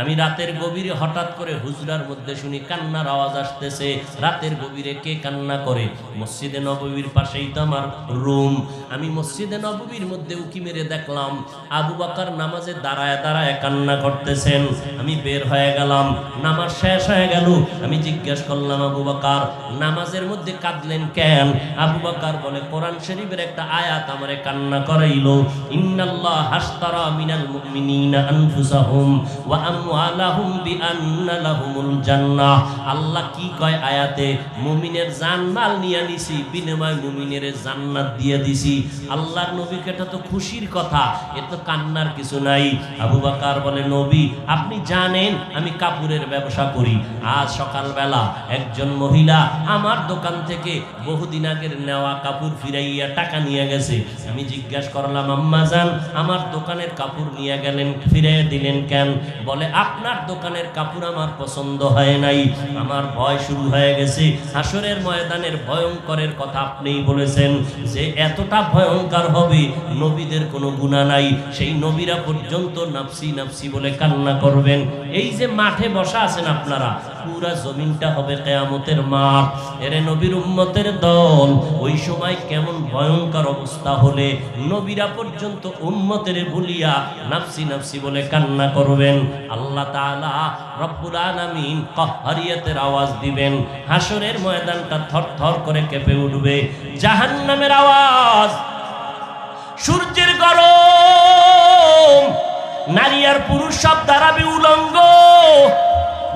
আমি রাতের গভীরে হঠাৎ করে হুজরার মধ্যে শুনি কান্নার আওয়াজ আসতেছে। রাতের গভীরে কে কান্না করে? মসজিদে নববীর পাশেই তো আমার রুম। আমি মসজিদে নববীর মধ্যে উকি মেরে দেখলাম আবু বকর নামাজে দাঁড়ায় দাঁড়ায় কান্না করতেছেন। আমি বের হয়ে গেলাম, নামাজ শেষ হয়ে গেল। আমি জিজ্ঞেস করলাম, আবু বকর নামাজের মধ্যে কাঁদলেন কেন? আবু বকর বলে, কোরআন শরীফের একটা আয়াত আমারে কান্না করাইলো। ইন্নাল্লাহ হাশতারা মিনাল মুমিনিনা আনফুসাহুম ওয়া আমওয়ালাহুম বিআন্না লাহুমুল জান্নাহ। আল্লাহ কি কয় আয়াতে? মুমিনের জানমাল নিয়ে নিছি, বিনিময়ে মুমিনের জান্নাত দিয়ে দিছি। আল্লাহর নবীকে এটা তো খুশির কথা, এ তো কান্নার কিছু নাই। আবু বকর বলে, নবী আপনি জানেন আমি কাপড়ের ব্যবসা করি। আজ সকালবেলা একজন মহিলা আমার দোকান থেকে বহুদিন আগের নেওয়া কাপড় ফিরাইয়া টাকা নিয়ে গেছে। আমি জিজ্ঞাসা করলাম, আম্মা জান আমার দোকানের কাপড় নিয়ে গেলেন, ফিরিয়ে দিলেন কেন? বলে, আপনার দোকানের কাপড় আমার পছন্দ হয় নাই। আমার ভয় শুরু হয়ে গেছে। হাসরের ময়দানের ভয়ঙ্করের কথা আপনিই বলেছেন যে এতটা ভয়ঙ্কর হবে, নবীদের কোনো গুনাহ নাই, সেই নবীরা পর্যন্ত নাফসি নাফসি বলে কান্না করবেন। এই যে মাঠে বসা আছেন আপনারা, পুরা জমিনটা হবে কিয়ামতের মাঠ। এরে নবীর উম্মতের দল, ওই সময় কেমন ভয়ঙ্কর অবস্থা হলে নবীরা পর্যন্ত উম্মতের বলিয়া নাফসি নাফসি বলে কান্না করবেন। আল্লাহ তাআলা রব্বুল আলামিন কাহরিয়াতের আওয়াজ দিবেন, হাসরের ময়দানটা থরথর করে কেঁপে উঠবে। জাহান্নামের আওয়াজ, সূর্যের গরম, নারী আর পুরুষ সব দাঁড়াবে উলঙ্গ।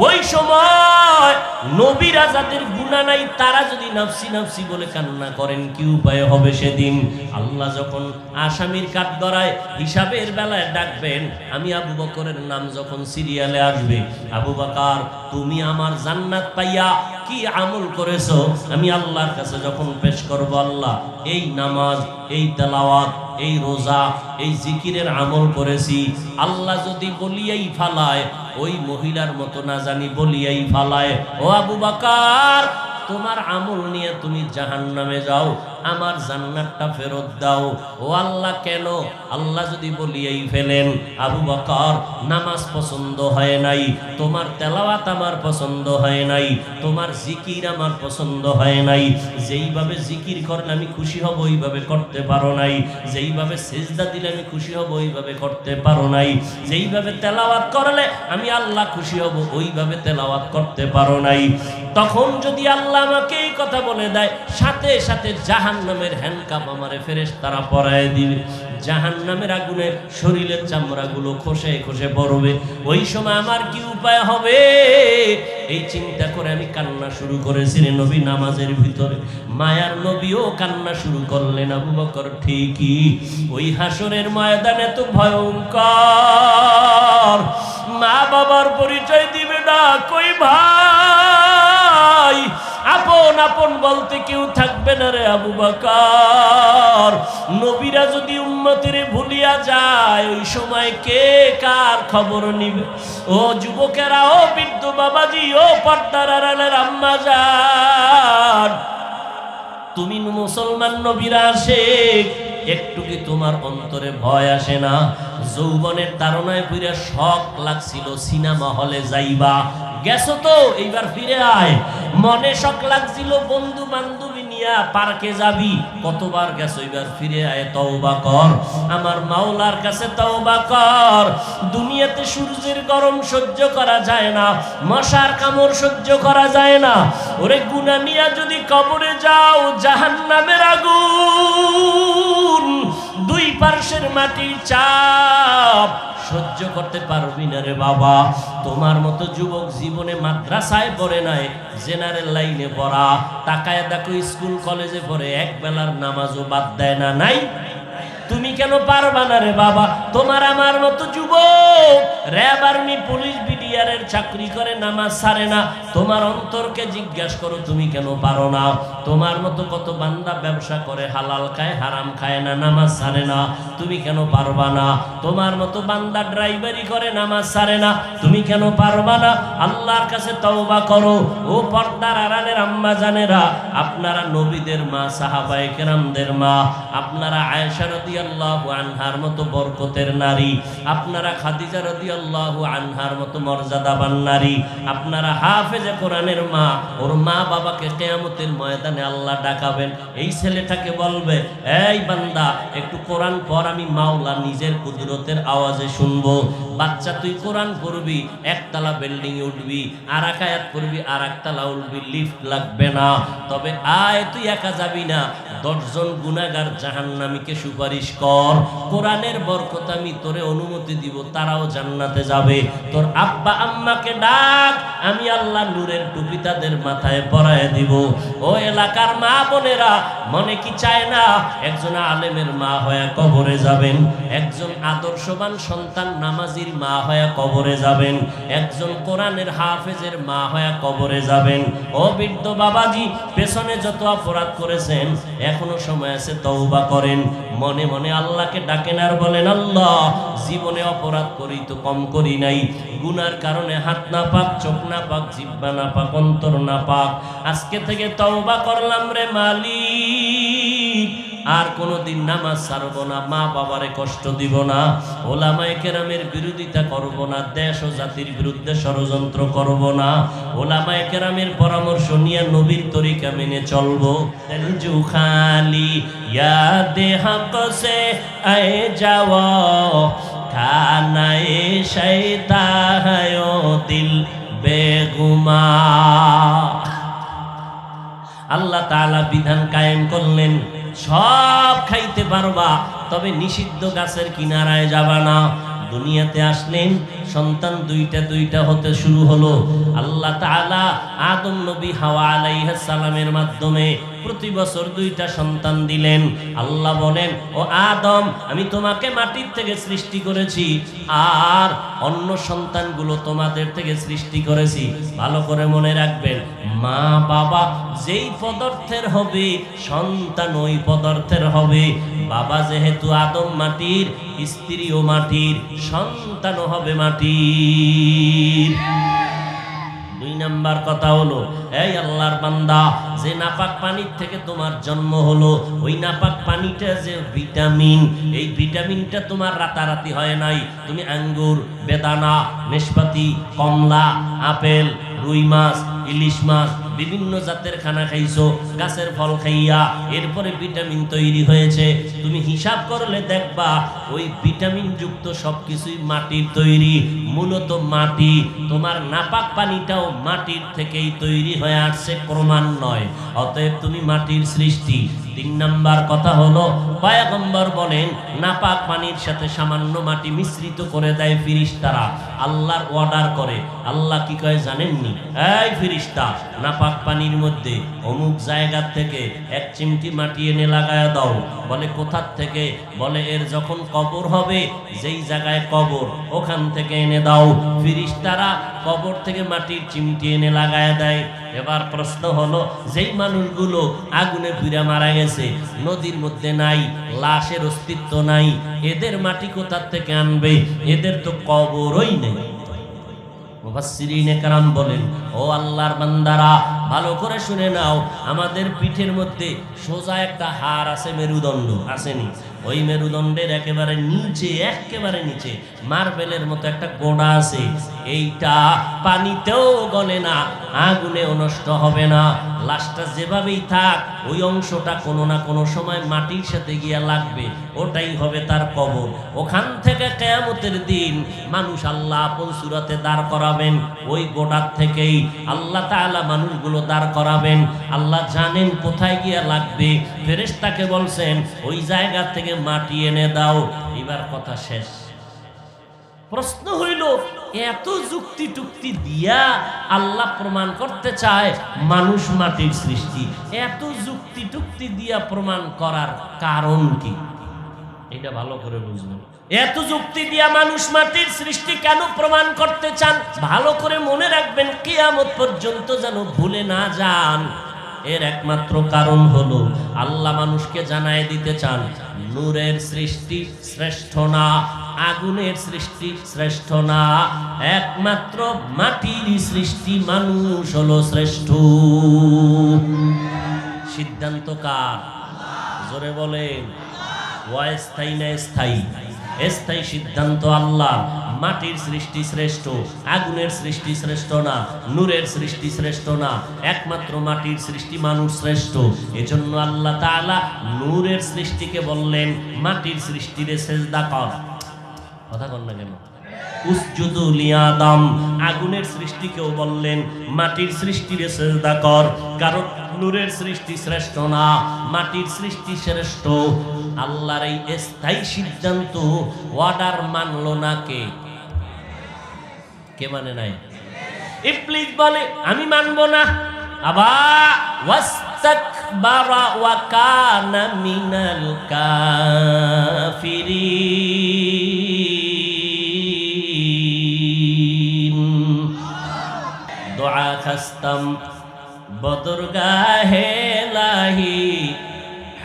ওই সময় নবীরা যাদের গুনাহ নাই তারা যদি নাফসি নাফসি বলে কান্না করেন, কি উপায় হবে সেদিন? আল্লাহ যখন আসামির কাঠগড়ায় হিসাবের বেলায় ডাকবেন, আমি আবু বকরের নাম যখন সিরিয়ালে আসবে, আবু বকর তুমি আমার জান্নাত পাইয়া কি আমল করেছো, আমি আল্লাহর কাছে যখন পেশ করব, আল্লাহ এই নামাজ, এই তেলাওয়াত, এই রোজা, এই জিকিরের আমল করেছি, আল্লাহ যদি বলিয়াই ফালায়, ওই মহিলার মতো না জানি বলিয়াই ফালায়, ও আবু বকর তোমার আমল নিয়ে তুমি জাহান্নামে যাও, আমার জান্নাতটা ফেরত দাও। ও আল্লাহ কেন? আল্লাহ যদি বলিয়াই ফেলেন, আবু বকর নামাজ পছন্দ হয় নাই, তোমার তেলাওয়াত আমার পছন্দ হয় নাই, তোমার জিকির আমার পছন্দ হয় নাই, যেইভাবে জিকির করলে আমি খুশি হব ওইভাবে করতে পারো নাই, যেইভাবে সিজদা দিলে আমি খুশি হব ওইভাবে করতে পারো নাই, যেইভাবে তেলাওয়াত করলে আমি আল্লাহ খুশি হব ওইভাবে তেলাওয়াত করতে পারো নাই। তখন যদি আল্লাহ আমাকে এই কথা বলে দেয়, সাথে সাথে জাহান্নামের হ্যান্ডকাপ আমারে ফেরেশতারা পরায় দিবে, জাহান্নামের আগুনে শরীরের চামড়াগুলো খসে খসে পড়বে। ওই সময় আমার কি উপায় হবে? এই চিন্তা করে আমি কান্না শুরু করেছি রে নবী নামাজের ভিতরে। মায়ার নবীও কান্না শুরু করলেন। আবু বকর ঠিকই ওই হাসরের ময়দানে তো ভয়ঙ্কর, মা বাবার পরিচয় দিবে না, কই ভাই আপন আপন বলতে কেউ থাকবে না রে আবু বকর। নবীরা যদি উম্মতের ভুলিয়া যায়, ওই সময় কে কার খবর নিবে? ও যুবকেরা, ও বৃদ্ধ বাবাজি, ও পর্দার আড়ালের আম্মা জান, তুমি মুসলমান নবীর আশিক, একটু কি তোমার অন্তরে ভয় আসে না? যৌবনের তাড়নায় পুরা শখ লাগছিল সিনেমা হলে যাইবা, গেছো তো এইবার ফিরে আয়। মনে শখ লাগছিল বন্ধু বান্ধবী নিয়া পার্কে যাবি, কতবার গেছো, এইবার ফিরে আয়, তওবা কর, আমার মাওলার কাছে তওবা কর। দুনিয়াতে সূর্যের গরম সহ্য করা যায় না, মশার কামড় সহ্য করা যায় না, ওরে গুনাহ নিয়া যদি কবরে যাও, জাহান্নামের আগুন, দুই পার্শ্বের মাটির চাপ সহ্য করতে পারবি না রে বাবা। তোমার মতো যুবক জীবনে মাদ্রাসায় পড়ে নাই, জেনারেল লাইনে পড়া, তাকায় দেখো স্কুল কলেজে পড়ে, এক বেলার নামাজও বাদ দেয় না, নাই? তুমি কেন পারবা না রে বাবা? তোমার আমার মতো যুবক র্যাব, আর্মি, পুলিশ, বিডি ক্যারিয়ারের চাকরি করে নামাজ ছাড়ে না, তোমার অন্তরকে জিজ্ঞাসা করো তুমি কেন পারো না? তোমার মতো কত বান্দা ব্যবসা করে, হালাল খায় হারাম খায় না, নামাজ ছাড়ে না, তুমি কেন পারবা না? তোমার মতো বান্দা ড্রাইভারি করে, নামাজ ছাড়ে না, তুমি কেন পারবা না? আল্লাহর কাছে তওবা করো। ও পর্দার আড়ালের আম্মা জানেরা, আপনারা নবীদের মা, সাহাবায়ে কেরামদের মা, আপনারা আয়েশা রাদিয়াল্লাহু আনহার মতো বরকতের নারী, আপনারা খাদিজা রাদিয়াল্লাহু আনহার মতো মর্যাদাবান নারী, আপনারা হাফেজে কোরআনের মা। ওর মা বাবাকে কিয়ামতের ময়দানে আল্লাহ ডাকাবেন, এই ছেলেটাকে বলবে, এই বান্দা একটু কোরআন পড়, আমি মাওলা নিজের কুদরতের আওয়াজে শুনবো। বাচ্চা তুই কোরআন পড়বি, একতলা বিল্ডিং এ উঠবি, আর এক আয়াত পড়বি, আর একতলা উঠবি, লিফট লাগবে না। তবে আয় তুই একা যাবি না, 10 জন গুনাহগার জাহান্নামীকে সুপারিশ কর, কোরআনের বরকত আমি তোরে অনুমতি দিব, তারাও জান্নাতে যাবে। তোর আব্বা আম্মাকে ডাক, আমি আল্লাহ নূরের টুপি তাদের মাথায় পরায় দিব। ও এলাকার মা বোনেরা, মনে কি চায় না একজন আলেমের মা হয়ে কবরে যাবেন, একজন আদর্শবান সন্তান নামাজির মা হয়ে কবরে যাবেন, একজন কোরআনের হাফেজের মা হয়ে কবরে যাবেন? ও বৃদ্ধ বাবাজি, পেছনে যত অপরাধ করেছেন এখনো সময় আছে, তওবা করেন। মনে মনে আল্লাহকে ডাকেন আর বলেন, আল্লাহ জীবনে অপরাধ করি তো কম করি নাই, গুনার কারণে হাত না পাক, চোখ না পাক, জিহ্বা না পাক, অন্তর না পাক, আজকে থেকে তওবা করলাম রে মালিক, আর কোনোদিন নামাজ ছাড়ব না, মা বাবারে কষ্ট দিব না, ওলামায়ে কেরামের বিরোধিতা করব না, দেশ ও জাতির বিরুদ্ধে ষড়যন্ত্র করব না, ওলামায়ে কেরামের পরামর্শ নিয়ে নবীর তরিকা মেনে চলবো। দিলজু খালি ইয়াদে হক সে আয়ে যাওয়া, খানায়ে শয়তান হয়ো দিল বেগুমা। আল্লাহ তাআলা বিধান কায়েম করলেন, সব খাইতে পারবা, তবে নিষিদ্ধ গাছের কিনারায় যাবা না। দুনিয়াতে আসলেন, সন্তান দুইটা হতে শুরু হলো। আল্লাহ তাআলা আদম নবী হাওয়া আলাইহিস সালামের মাধ্যমে প্রতি বছর 2টা সন্তান দিলেন। আল্লাহ বলেন, ও আদম, আমি তোমাকে মাটির থেকে সৃষ্টি করেছি, আর অন্য সন্তানগুলো তোমাদের থেকে সৃষ্টি করেছি। ভালো করে মনে রাখবেন, মা বাবা যেই পদার্থের হবে, সন্তান ওই পদার্থের হবে। বাবা যেহেতু আদম মাটির, স্ত্রীও মাটির, সন্তানও হবে মাটির। 2 নাম্বার কথা হলো, এই আল্লাহর বান্দা, যে নাপাক পানির থেকে তোমার জন্ম হলো, ওই নাপাক পানিটা যে ভিটামিন, এই ভিটামিনটা তোমার রাতারাতি হয় নাই। তুমি আঙ্গুর, বেদানা, নেশপাতি, কমলা, আপেল, রুই মাছ, ইলিশ মাছ, বিভিন্ন জাতের খানা খাইছো, গাছের ফল খাইয়া এরপরে ভিটামিন তৈরি হয়েছে। তুমি হিসাব করলে দেখবা ওই ভিটামিন যুক্ত সবকিছুই মাটির তৈরি, মূলত মাটি। তোমার নাপাক পানিটাও মাটির থেকেই তৈরি হয়ে আসছে, প্রমাণ নয়। অতএব তুমি মাটির সৃষ্টি। 3 নাম্বার কথা হলো, পয়গম্বর বলেন, নাপাক পানির সাথে সামান্য মাটি মিশ্রিত করে দেয় ফেরেশতারা, আল্লাহর অর্ডার করে। আল্লাহ কি কয় জানেননি? এই ফেরেশতা, নাপাক পানির মধ্যে অমুক জায়গা থেকে 1 চিমটি মাটি এনে লাগায়া দাও। বলে কোথার থেকে? বলে এর যখন কবর হবে, যেই জায়গায় কবর, ওখান থেকে এনে দাও। ফেরেশতারা কবর থেকে মাটির চিমটি এনে লাগায়া দেয়। এবার প্রশ্ন হলো, যেই মানুষগুলো আগুনে পুড়ে মারা গেছে, নদীর মধ্যে নাই, লাশের অস্তিত্ব নাই, এদের মাটি কোথার থেকে আনবে? এদের তো কবরই নেই। মুফাসসিরিনে কেরাম বলেন, ও আল্লাহর বান্দারা, ভালো করে শুনে নাও, আমাদের পিঠের মধ্যে সোজা একটা হাড় আছে, মেরুদণ্ড আসেনি? ওই মেরুদণ্ডের একেবারে নিচে মার্বেলের মতো একটা গোড়া আছে। এইটা পানিতেও গলে না, আগুনেও নষ্ট হবে না। লাশটা যেভাবেই থাক, ওই অংশটা কোনো না কোনো সময় মাটির সাথে গিয়া লাগবে, ওটাই হবে তার কবর। ওখান থেকে কিয়ামতের দিন মানুষ আল্লাহ আপন সূরাতে দাঁড় করাবেন, ওই গোড়ার থেকেই আল্লাহ তাআলা মানুষগুলো দাঁড় করাবেন। আল্লাহ জানেন কোথায় গিয়া লাগবে। ফেরেশতাকে বলছেন, ওই জায়গা থেকে মাটি এনে দাও। এবার কথা শেষ। প্রশ্ন হইল, এত যুক্তি টুক্তি দিয়া আল্লাহ প্রমাণ করতে চায় মানুষ মাটির সৃষ্টি, এত যুক্তি টুক্তি দিয়া প্রমাণ করার কারণ কি? এটা ভালো করে বুঝবেন। এত যুক্তি দিয়া মানুষ মাটির সৃষ্টি কেন প্রমাণ করতে চান, ভালো করে মনে রাখবেন, কিয়ামত পর্যন্ত যেন ভুলে না যান। এর একমাত্র কারণ হলো আল্লাহ মানুষকে জানায় দিতে চান, নূরের সৃষ্টি শ্রেষ্ঠ না, আগুনের সৃষ্টি শ্রেষ্ঠ না, একমাত্র মাটির সৃষ্টি মানুষ হলো শ্রেষ্ঠ। সিদ্ধান্ত কার? জোরে বলেন। অস্থায়ী না স্থায়ী? স্থায়ী সিদ্ধান্ত আল্লাহ। মাটির সৃষ্টি শ্রেষ্ঠ, আগুনের সৃষ্টি শ্রেষ্ঠ না, নূরের সৃষ্টি শ্রেষ্ঠ না, একমাত্র মাটির সৃষ্টি মানুষ শ্রেষ্ঠ। এজন্য আল্লাহ তাআলা নূরের সৃষ্টিকে বললেন মাটির সৃষ্টিরে সেজদা কর। কথা কন না কেন? উসজুদু লিআদম। আগুনের সৃষ্টিকেও বললেন মাটির সৃষ্টিরে সেজদা কর, কারণ নূরের সৃষ্টি শ্রেষ্ঠ না, মাটির সৃষ্টি শ্রেষ্ঠ। আল্লাহর এই স্থায়ী সিদ্ধান্ত অর্ডার মানলো না কে? কে মানে নাই? ইবলিস বলে আমি মানবো না, আবা ওয়াস্তাকবারা ওয়া কানা মিনাল কাফিরিন। দোয়া খাস্তাম বদরগাহে লাহি,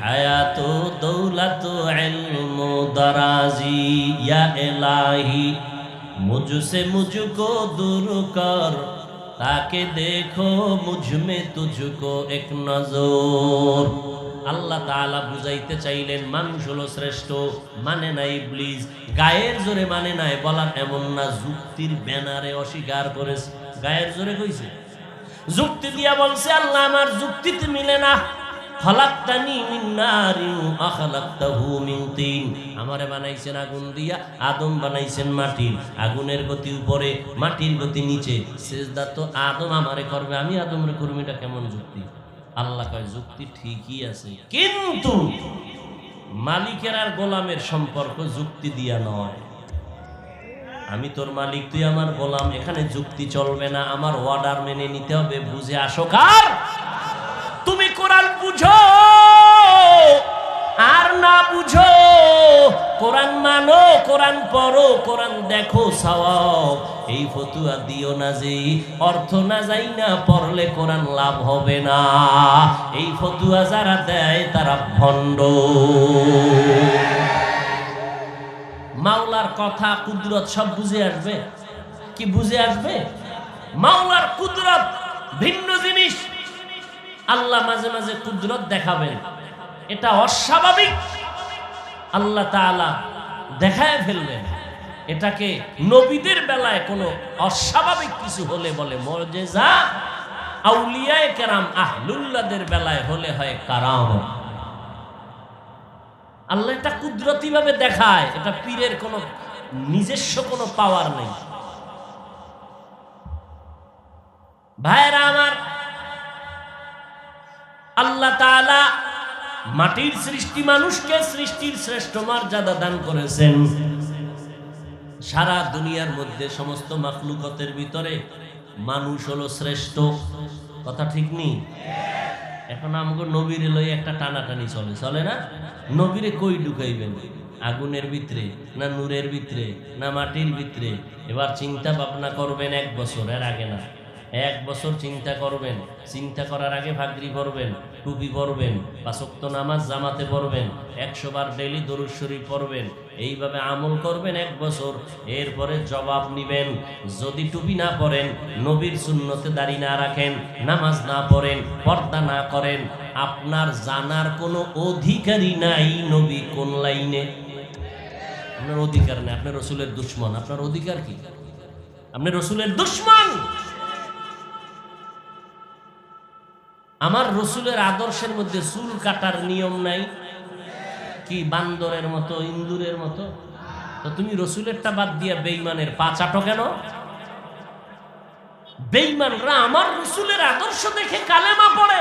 হায়াতু দৌলতু ইলমু দরাজি, ইয়া ইলাহি মুঝসে মুঝকো দূর কর, তাকে দেখো মুঝমে তুঝকো এক নজর। আল্লাহ তাআলা বুঝাইতে চাইলেন মানুষ হলো শ্রেষ্ঠ, মানে না ইবলিস। গায়ের জোরে মানে নাই বলার এমন না, যুক্তির ব্যানারে অস্বীকার করেছে। গায়ের জোরে কইছে, যুক্তি দিয়া বলছে আল্লাহ আমার যুক্তিতে মিলে না। খালাকতানি মিন নারিন ওয়া খালাকতাহু মিন তিন। আমারে বানাইছেন আগুন দিয়া, আদম বানাইছেন মাটির। আগুনের গতি উপরে, মাটির গতি নিচে। সিজদা তো আদম আমারে করবে, আমি আদমরে করব, এটা কেমন যুক্তি? আল্লাহ কয় যুক্তি ঠিকই আছে, কিন্তু মালিকের আর গোলামের সম্পর্ক যুক্তি দিয়া নয়। আমি তোর মালিক, তুই আমার গোলাম, এখানে যুক্তি চলবে না, আমার অর্ডার মেনে নিতে হবে। বুঝে আসো কার? তুমি কোরআন বুঝো আর না বুঝো, কোরআন মানো, কোরআন পড়ো, কোরআন দেখো, সওয়াব। এই ফতুয়া দিও না যে অর্থ না যাই না পড়লে কোরআন লাভ হবে না। এই ফতুয়া যারা দেয় তারা ভণ্ড। মাওলার কথা কুদরত সব বুঝে আসবে কি? বুঝে আসবে? মাওলার কুদরত ভিন্ন জিনিস। আল্লাহ মাঝে মাঝে কুদরত দেখাবেন, এটা অস্বাভাবিক, আল্লাহ তাআলা দেখায় ফেলবেন। এটাকে নবীদের বেলায় কোনো অস্বাভাবিক কিছু হলে বলে মুজিজা, আউলিয়ায়ে কেরাম আহলুল্লাহদের বেলায় হলে হয় কারামত। আল্লাহ এটা কুদরতি ভাবে দেখায়, এটা পীরের কোনো নিজস্ব কোনো পাওয়ার নেই। ভাইরা আমার, আল্লাহ তাআলা মাটির সৃষ্টি মানুষকে সৃষ্টির শ্রেষ্ঠ মর্যাদা দান করেছেন। সারা দুনিয়ার মধ্যে সমস্ত মাখলুকাতের ভিতরে মানুষ হলো শ্রেষ্ঠ। কথা ঠিক নেই? এখন আমাকে নবীরে লই একটা টানাটানি চলে, চলে না? নবীরে কই ঢুকাইবেন? আগুনের ভিতরে না নূরের ভিতরে না মাটির ভিতরে? এবার চিন্তা ভাবনা করবেন 1 বছর, এর আগে না। 1 বছর চিন্তা করবেন, চিন্তা করার আগে ভাগরি পড়বেন, টুপি পরবেন, 5 ওয়াক্ত নামাজ জামাতে পড়বেন, 100 বার ডেইলি দরুদ শরীফ পড়বেন, এইভাবে আমল করবেন 1 বছর। এরপরে জবাব নিবেন, যদি টুপি না পরেন, নবীর সুন্নতে দাড়ি না রাখেন, নামাজ না পড়েন, পর্দা না করেন, আপনার জানার কোনো অধিকারই নাই নবী কোন লাইনে। আপনার অধিকার নেই, আপনি রসুলের দুশমন। আপনার অধিকার কি? আপনি রসুলের দুশমন। আমার রসুলের আদর্শের মধ্যে চুল কাটার নিয়ম নাই কি? বান্দরের মতো, ইন্দুরের মতো? তো তুমি রসুলেরটা বাদ দিয়া বেঈমানের পা চাটো কেন? বেঈমানরা আমার রসুলের আদর্শ দেখে কালেমা পড়ে,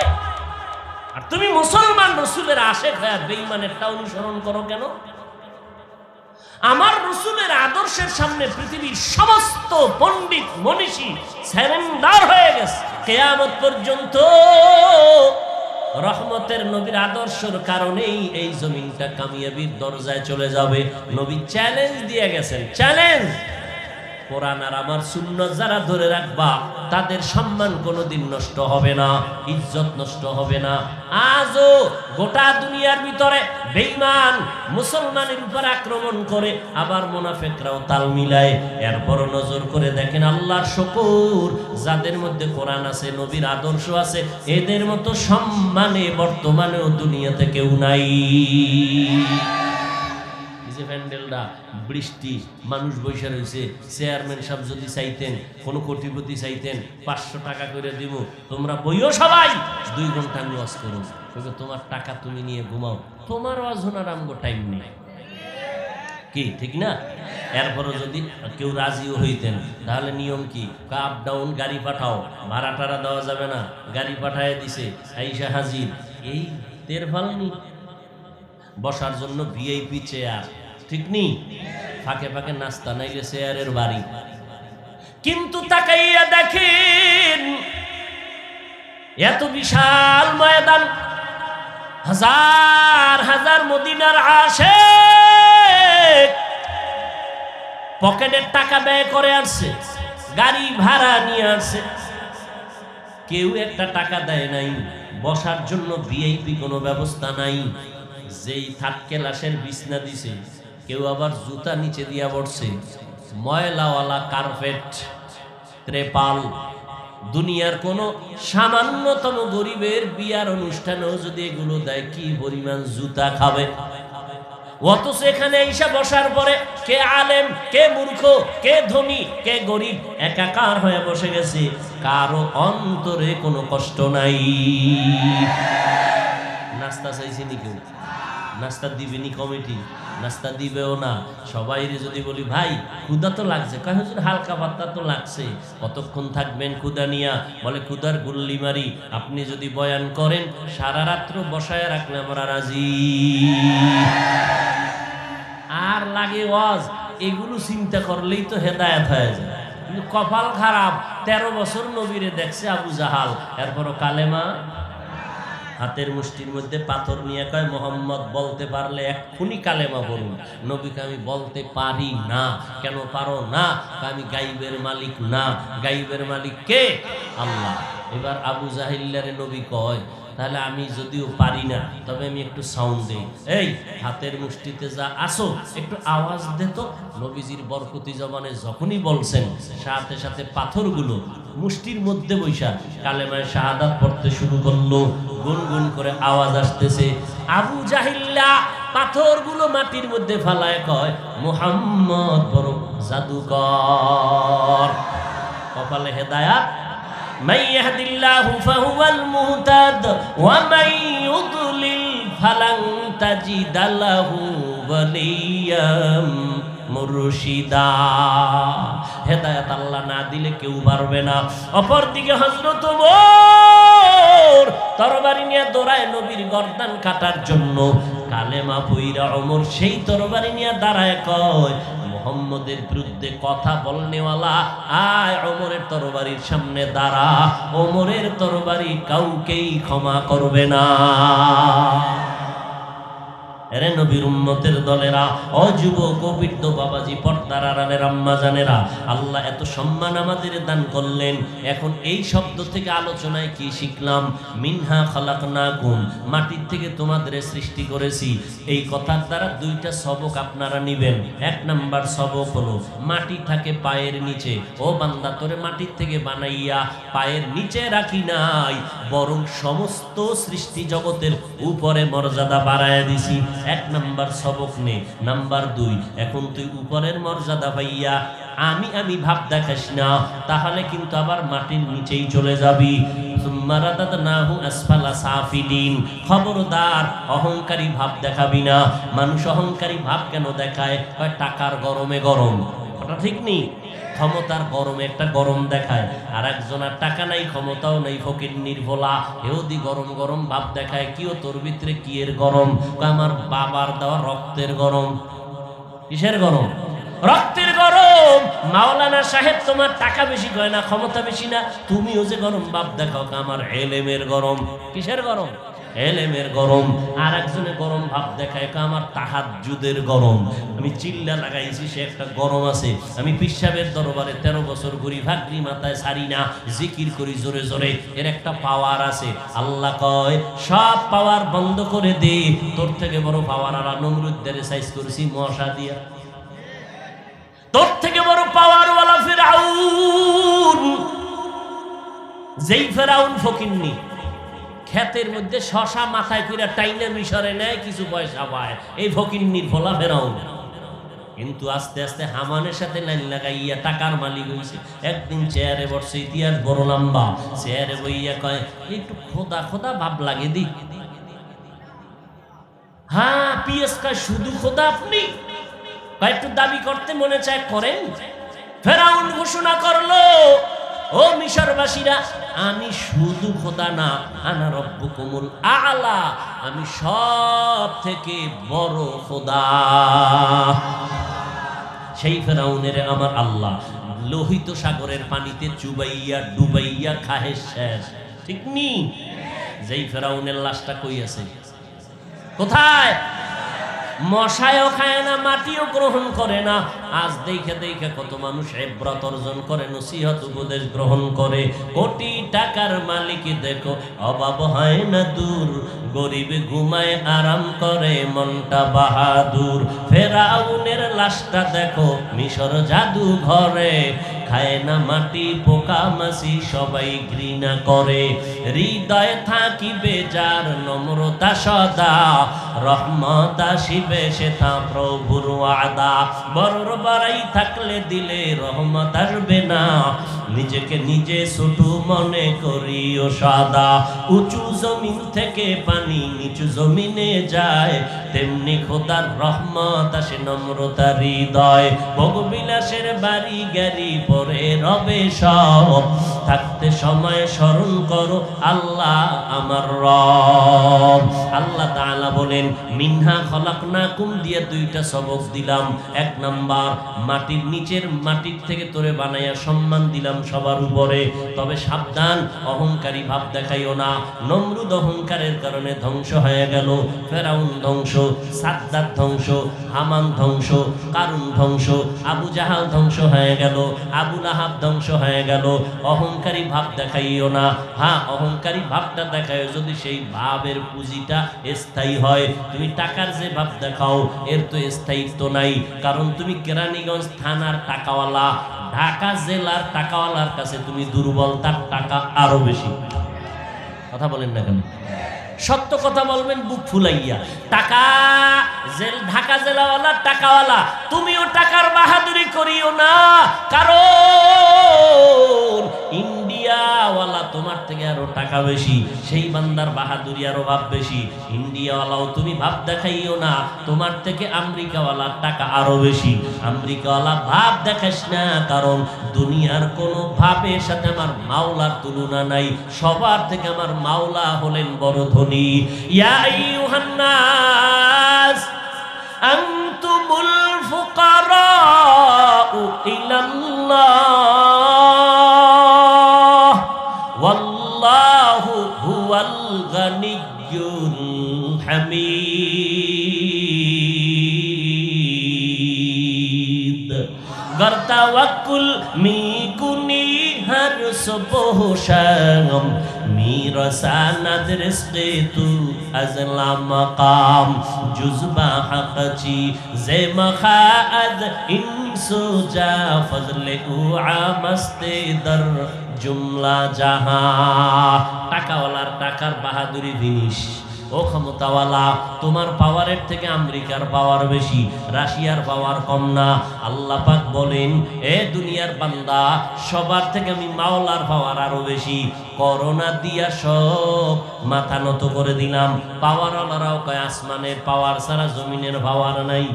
আর তুমি মুসলমান রসুলের আশেক হয়ে বেঈমানেরটা অনুসরণ করো কেন? আমার রসুলের আদর্শের সামনে পৃথিবীর সমস্ত পণ্ডিত মনীষী সারেন্ডার হয়ে গেছে। কিয়ামত পর্যন্ত রহমতের নবীর আদর্শের কারণেই এই জমিনটা কামিয়াবির দরজায় চলে যাবে। নবী চ্যালেঞ্জ দিয়ে গেছেন, চ্যালেঞ্জ। কোরআন আর আমার সুন্নাত যারা ধরে রাখবা তাদের সম্মান কোনোদিন নষ্ট হবে না, ইজ্জত নষ্ট হবে না। আজও গোটা দুনিয়ার ভিতরে বেঈমান মুসলমানের উপর আক্রমণ করে, আবার মুনাফিকরাও তাল মিলায়। এরপর নজর করে দেখেন, আল্লাহর শুকর, যাদের মধ্যে কোরআন আছে, নবীর আদর্শ আছে, এদের মতো সম্মানে বর্তমানেও দুনিয়াতে কেউ নাই। প্যান্ডেলটা বৃষ্টি, মানুষ বৈশা রয়েছে। চেয়ারম্যান সাহেব যদি চাইতেন, কোনো কোটিপতি চাইতেন 500 টাকা করে দিব, তোমরা বইও সবাই 2 ঘন্টা আমি ওয়াজ করো, তোমার টাকা তুমি নিয়ে ঘুমাও, তোমার ওয়াজ শোনার আমগো টাইম নেই, কি ঠিক না? এরপরও যদি কেউ রাজিও হইতেন, তাহলে নিয়ম কি? আপ ডাউন গাড়ি পাঠাও, ভাড়া টাড়া দেওয়া যাবে না, গাড়ি পাঠায় দিছে, আইসা হাজির। এই তের ফালনি বসার জন্য ভিআইপি চেয়ার, ঠিক নেই? ফাঁকে ফাঁকে নাস্তা, নাইলে চেয়ারের বাড়ি। কিন্তু তাকাইয়া দেখেন, এত বিশাল ময়দান, হাজার হাজার মদিনার আশিক পকেটের টাকা ব্যয় করে আসছে, গাড়ি ভাড়া নিয়ে আসছে, কেউ একটা টাকা দেয় নাই। বসার জন্য ভিআইপি কোনো ব্যবস্থা নাই। যেই থার্ড ক্লাসের বিছনা দিছে, কেউ আবার জুতা নিচে দিয়া পড়ছে, ময়লাওয়ালা কার্পেট, ত্রেপাল। দুনিয়ার কোনো সামান্যতম গরিবের বিয়ার অনুষ্ঠানেও যদি এগুলো দেয়, কি পরিমাণ জুতা খাবে। অথচ এখানে এসে বসার পরে কে আলেম, কে মূর্খ, কে ধনী, কে গরিব একাকার হয়ে বসে গেছে, কারো অন্তরে কোনো কষ্ট নাই। নাস্তা চাইছেনি কেউ? নাস্তা দিবেনি কমিটি? নাস্তা দিবেও না। সবাই যদি বলি, ভাই ক্ষুধা তো লাগছে, কয় হুজুর হালকা পাতলা তো লাগছে, কতক্ষণ থাকবেন ক্ষুধা নিয়া? বলে ক্ষুধার গুল্লি মারি, আপনি যদি বয়ান করেন সারা রাত্র বসায় রাখলে আমরা রাজি। আর লাগে ওয়াজ, এগুলো চিন্তা করলেই তো হেদায়েত হয়ে যায়। কিন্তু কপাল খারাপ, 13 বছর নবীরে দেখছে আবু জাহাল, এরপরও কালেমা। হাতের মুষ্টির মধ্যে পাথর নিয়ে কয়, মোহাম্মদ বলতে পারলে এক্ষুনি কালেমা বলুন। নবীকে আমি বলতে পারি না। কেন পারো না? আমি গাইবের মালিক না। গাইবের মালিক কে? আল্লাহ। এবার আবু জাহিল্লারে নবী কয়, তাহলে আমি যদিও পারি না, তবে আমি একটু সাউন্ড দেই। এই হাতের মুষ্টিতে যা আসো, একটু আওয়াজ দে তো। নবীজির বরকতি জবানে যখনই বলছেন, সাথে সাথে পাথরগুলো মুষ্টির মধ্যে বৈশা কালেমায়ে শাহাদাত পড়তে শুরু করলো। গুনগুন করে আওয়াজ আসতেছে। আবু জাহিল্লা পাথরগুলো মাটির মধ্যে ফালায় কয়, মুহাম্মদ বড় জাদুকর। কপালে হেদায়াত। মান ইয়াহদিল্লাহু ফাহুয়াল মুহতাদ ওয়া মান ইউদ্লিল ফালান তাজিদা লাহু ওয়ালিয়াম মুরশিদা। হেদায়াত আল্লাহ না দিলে কেউ পারবে না। অপরদিকে হযরত ওমর তরবারি নিয়ে দৌড়ায় নবীর গর্দান কাটার জন্য। কালেমা পইরা ওমর সেই তরবারি নিয়ে দাঁড়ায় কয়, মুহাম্মদের বিরুদ্ধে কথা বলনেওয়ালা আয় ওমরের তরবারির সামনে দাঁড়া। ওমরের তরবারি কাউকেই ক্ষমা করবে না। এরে নবীর উম্মতের দলেরা, অযুবক ও বৃদ্ধ বাবাজি, পর্দার আড়ালের আম্মা জানেরা, আল্লাহ এত সম্মান আমাদের দান করলেন। এখন এই শব্দ থেকে আলোচনায় কি শিখলাম? মিনহা খালাকনাকুম, মাটির থেকে তোমাদের সৃষ্টি করেছি। এই কথার দ্বারা 2টা সবক আপনারা নিবেন। 1 নাম্বার সবক হলো, মাটি থাকে পায়ের নিচে। ও বান্দা, তোরে মাটির থেকে বানাইয়া পায়ের নিচে রাখি নাই, বরং সমস্ত সৃষ্টি জগতের উপরে মর্যাদা বাড়ায় দিছি। 1 নাম্বার সবক নে। নাম্বার 2, এখন তুই উপরের মর্যাদা পাইয়া আমি আমি ভাব দেখাস না, তাহলে কিন্তু আবার মাটির নিচেই চলে যাবি। সুম্মা রাদাদনাহু আসফালা সাফিলিন, খবরদার অহংকারী ভাব দেখাবি না। মানুষ অহংকারী ভাব কেন দেখায়? কয় টাকার গরমে গরম। কথা ঠিক নেই? ক্ষমতার গরমে একটা গরম দেখায়, আর একজনের টাকা নাই, ক্ষমতাও নাই, ফকির নির্ভোলা, এওদি গরম গরম ভাব দেখায়। কিও তোর ভিতরে কি এর গরম? আমার বাবার দেওয়া রক্তের গরম। কিসের গরম? রক্তের গরম। মাওলানা সাহেব তোমার টাকা বেশি কয় না, ক্ষমতা বেশি না, তুমিও যে গরম ভাব দেখাও, আমার এলেমের গরম। কিসের গরম? এলেমের গরম। আর একজনে গরম ভাব দেখায় আমার তাহাজ্জুদের গরম। আমি চিল্লা লাগাইছি, সে একটা গরম আছে। আমি পিসাবের দরবারে 13 বছর ঘুরি, ভাগরি মাথায় সারি না, জিকির করি জোরে জোরে। এর একটা পাওয়ার আছে। আল্লাহ কয় সব পাওয়ার বন্ধ করে দে, তোর থেকে বড় পাওয়ার আর নমরুদদের সাইজ করেছি মশা দিয়া। তোর থেকে বড় পাওয়ার ওয়ালা ফিরআউন, যেই ফেরাউন ফকিন্নি, ক্ষেতের মধ্যে শশা মাথায় কইরা টাইনা মিশরে নেয়, কিছু পয়সা পায়, এই ফকিন্নির ফলা ফেরাউন। কিন্তু আস্তে আস্তে হামানের সাথে লাইন লাগাইয়া টাকার মালিক হইছে। একদিন চেয়ারে বসছে, ইতিহাস বড় লম্বা, চেয়ারে বইয়া কয় একটু খোদা খোদা ভাব লাগে দি। হ্যাঁ পিএস কয় শুধু খোদা আপনি? কয় একটু দাবি করতে মনে চায় করেন। ফেরাউন ঘোষণা করলো, ও মিশরবাসীরা, আমি শুধু খোদা না, আনা রব্বুকুমুল আ'লা, আমি সব থেকে বড় খোদা। সেই ফেরাউনের আমার আল্লাহ লোহিত সাগরের পানিতে চুবাইয়া ডুবাইয়া খাহে শেষ, ঠিক নি? যেই ফেরাউনের লাশটা কই আছে? কোথায়? মশায়ও খায় না, মাটিও গ্রহণ করে না। আজ দেখে দেখে কত মানুষ ইবরাত অর্জন করে, নসিহত উপদেশ গ্রহণ করে। কোটি টাকার মালিক দেখো অভাব হয় না দূর, গরিব ঘুমায় আরাম করে মনটা বাহাদুর। ফেরাউনের লাশটা দেখো মিশর জাদু ঘরে, খায় না মাটি পোকা মাছি সবাই ঘৃণা করে। হৃদয়ে থাকিবে যার নম্রতা সদা, রহমত আসিবে সেথা প্রভুর ওয়াদা। বড়র বাড়াই থাকলে দিলে রহমত আসবে না, নিজেকে নিজে ছোট মনে করিও সাদা। উঁচু জমিন থেকে পানি নিচু জমিনে যায়, তেমনি খোদার রহমত আসে নম্রতা হৃদয়। ভোগবিলাসের বাড়ি গাড়ি পরে রবে সব, থাকতে সময় স্মরণ করো আল্লাহ আমার রব। আল্লাহ তাআলা বলেন মিনহা খলাকনাকুম দিয়ে দুইটা সবক দিলাম। এক নাম্বার, মাটির নিচের মাটির থেকে তোরে বানাইয়া সম্মান দিলাম সবার উপরে। তবে সাবধান, অহংকারী ভাব দেখাইও না। নমরুদ অহংকারের কারণে ধ্বংস হয়ে গেল। ফেরাউন ধ্বংস, সাদ্দাত ধ্বংস, হামান ধ্বংস, কারুন ধ্বংস, আবু জাহাল ধ্বংস হয়ে গেল, আবু লাহাব ধ্বংস হয়ে গেল। অহংকারী ভাব দেখাইও না। হ্যাঁ, অহংকারী ভাবটা দেখায় যদি সেই ভাবের পুঁজিটা স্থায়ী হয়। তুমি টাকার যে ভাব দেখাও এর তো স্থায়িত্ব নাই, কারণ তুমি কেরানীগঞ্জ থানার টাকাওয়ালা, ঢাকা জেলার টাকাওয়ালার কাছে তুমি দুর্বল, তার টাকা আরো বেশি। কথা বলেন না কেন? সত্য কথা বলবেন বুক ফুলাইয়া। টাকা ঢাকা জেলাওয়ালা টাকাওয়ালা, তুমিও টাকার বাহাদুরি করিও না, কারণ ইন্ডিয়াওয়ালা তোমার থেকে আরো টাকা বেশি, সেই বান্দার বাহাদুরি আরো ভাব বেশি। ইন্ডিয়াওয়ালাও তুমি ভাব দেখাইও না, তোমার থেকে আমেরিকাওয়ালার টাকা আরো বেশি। আমেরিকাওয়ালা ভাব দেখাস না, কারণ দুনিয়ার কোনো ভাবের সাথে আমার মাওলার তুলনা নাই। সবার থেকে আমার মাওলা হলেন বড় ধনী। ইয়া আইয়ুহান নাস আনতুমুল ফুকারাউ ইলাল্লাহ ওয়াল্লাহু হুয়াল গানিয়্যুল হামিদ। गर तवक्कुल मी कुनी हर सुबह शाम, मेरा सनद रिज़्क़े तू अज़ला मकाम, जुज़बा हक़ची ज़े मखाअद इंसु जा फज़ले उ आमस्ते दर जुमला जहां। টাকাওয়ালার টাকার বাহাদুরি জিনিস। ও ক্ষমতাওয়ালা, তোমার পাওয়ারের থেকে আমেরিকার পাওয়ার বেশি, রাশিয়ার পাওয়ার কম না। আল্লাহ পাক বলেন, এ দুনিয়ার বান্দা, সবার থেকে আমি মাওলার পাওয়ার আরো বেশি। করোনা দিয়া সব মাথা নত করে দিলাম। পাওয়ারওয়ালারাও কয় আসমানের পাওয়ার ছাড়া জমিনের পাওয়ার নাই।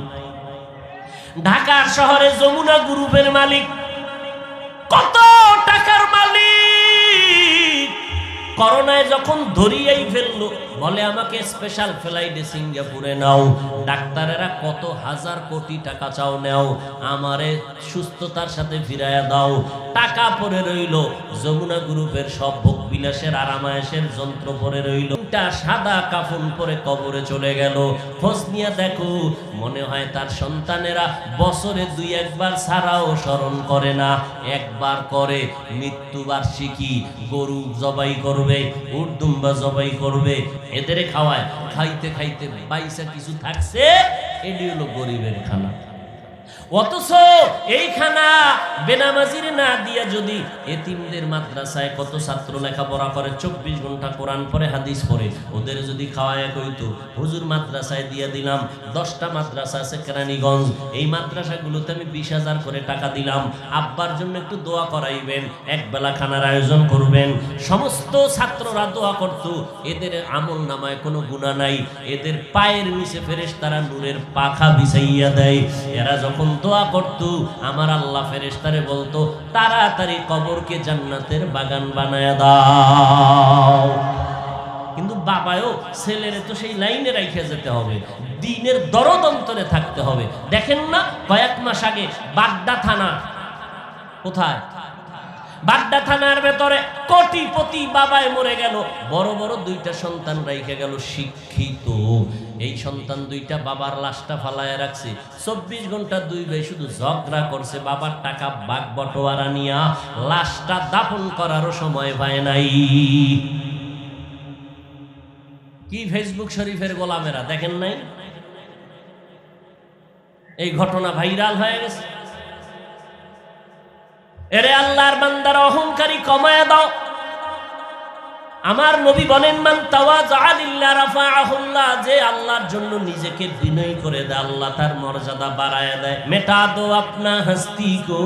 ঢাকার শহরে যমুনা গ্রুপের মালিক কত টাকার মালিক। করোনায় যখন যখন ধরিয়েই ফেললো, বলে আমাকে স্পেশাল ফ্লাইটে সিঙ্গাপুরে নাও, ডাক্তারেরা কত হাজার কোটি টাকা চাও নেও, আমারে সুস্থতার সাথে ফিরাইয়া দাও। টাকা পড়ে রইল, যমুনা গ্রুপের সব ভোগ বিলাসের আরামায়েশের যন্ত্র পড়ে রইল, সাদা কাফন পরে কবরে চলে গেল। খোঁজ নিয়ে দেখো, মনে হয় তার সন্তানেরা বছরে 2-1 বার ছাড়াও স্মরণ করে না, একবার করে মৃত্যুবার্ষিকী গরু জবাই করবে, উট দুম্বা জবাই করবে, এদের খাওয়ায়, খাইতে খাইতে পয়সা কিছু থাকছে, এটি হলো গরিবের খানা। অথচ এই খানা বেনামাজির না দিয়া যদি এতিমদের মাদ্রাসায় কত ছাত্র লেখাপড়া করে, 24 ঘন্টা কোরআন পড়ে হাদিস পড়ে, ওদের যদি খাওয়ায় কইতো হুজুর মাদ্রাসায় দিয়া দিলাম, 10টা মাদ্রাসা আছে কেরানীগঞ্জ, এই মাদ্রাসাগুলোতে আমি 20,000 করে টাকা দিলাম, আব্বার জন্য একটু দোয়া করাইবেন, এক বেলা খানার আয়োজন করবেন, সমস্ত ছাত্ররা দোয়া করত, এদের আমল নামায় কোনো গুনাহ নাই, এদের পায়ের নিচে ফেরেশতারা নূরের পাখা বিছাইয়া দেয়। এরা যখন দোয়া করত, আমার আল্লাহ ফেরেশতারে বলতো তাড়াতাড়ি কবরকে জান্নাতের বাগান বানায়া দাও। কিন্তু বাবাও ছেলেরে তো সেই লাইনে রাইখা যেতে হবে, দ্বীনের দরদ অন্তরে থাকতে হবে। দেখেন না, কয়েক মাস আগে বাড্ডা থানা, কোথায় বাড্ডা থানার ভেতরে কোটিপতি বাবায় মরে গেল, বড় বড় 2টা সন্তান রাইখা গেল শিক্ষিত। এই সন্তান 2টা বাবার লাশটা ফালায় রাখছে, 24 ঘন্টা 2 ভাই শুধু ঝগড়া করছে, বাবার টাকা ভাগ বটোয়ারা নিয়া লাশটা দাফন করারও সময় পায় নাই। কি ফেসবুক শরীফের গোলামেরা, দেখেন নাই? এই ঘটনা ভাইরাল হয়ে গেছে। এরে আল্লাহর বান্দারা, অহংকারী কমায় দাও। আমার নবী বলেন, মান তাওয়াযা লিল্লাহ রাফাআহুল্লাহ, যে আল্লাহর জন্য নিজেকে বিনয়ী করে দেয়, আল্লাহ তার মর্যাদা বাড়ায় দেয়। মেটা দো আপনা হস্তি কো